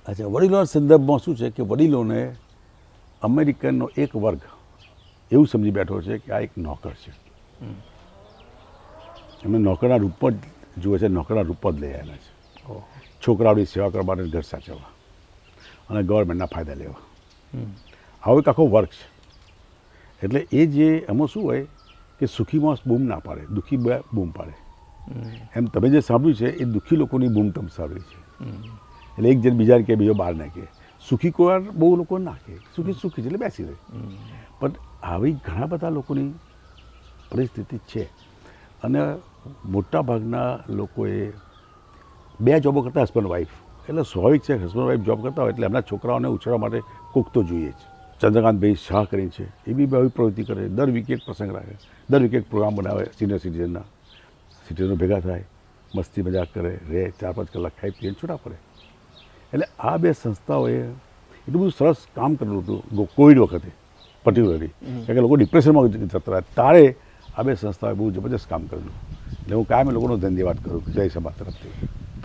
અચ્છા, વડીલોના સંદર્ભમાં શું છે કે વડીલોને અમેરિકનનો એક વર્ગ એવું સમજી બેઠો છે કે આ એક નોકર છે. એમને નોકરના રૂપમાં જ જુએ છે, નોકરના રૂપમાં જ લઈ આવેલા છે. છોકરાઓની સેવા કરવા માટે ઘર સાચવવા અને ગવર્મેન્ટના ફાયદા લેવા. આવો એક આખો વર્ગ છે. એટલે એ જે એમાં શું હોય કે સુખી માણસ બૂમ ના પાડે, દુઃખી બૂમ પાડે. એમ તમે જે સાંભળ્યું છે એ દુઃખી લોકોની બૂમ તમે સાંભળી છે. એટલે એક જણ બીજાને કહે, બીજો બહાર ના કહે. સુખી કોઈ વાર બહુ લોકો ના કહે, સુખી સુખી છે એટલે બેસી રહે. પણ આવી ઘણા બધા લોકોની પરિસ્થિતિ છે. અને મોટા ભાગના લોકોએ 2 જોબો કરતા હસબન્ડ વાઈફ, એટલે સ્વાભાવિક છે હસબન્ડ વાઈફ જોબ કરતા હોય એટલે એમના છોકરાઓને ઉછેરવા માટે કોક તો જોઈએ જ. ચંદ્રકાંતભાઈ શાહ કરીને છે, એ બી આવી પ્રવૃત્તિ કરે. દર વીકે એક પ્રસંગ રાખે, દર વીકે એક પ્રોગ્રામ બનાવે સિનિયર સિટીઝનો ભેગા થાય, મસ્તી મજાક કરે, રહે, 4-5 કલાક ખાઈ પીને છૂટા પડે. એટલે આ 2 સંસ્થાઓએ એટલું બધું સરસ કામ કરેલું હતું કોવિડ વખતે પર્ટિક્યુલરલી, કારણ કે લોકો ડિપ્રેશનમાં જતા હતા. તારે આ 2 સંસ્થાઓએ બહુ જબરદસ્ત કામ કરેલું. એટલે હું કાયમ લોકોનો ધન્યવાદ કરું જય સભા તરફથી.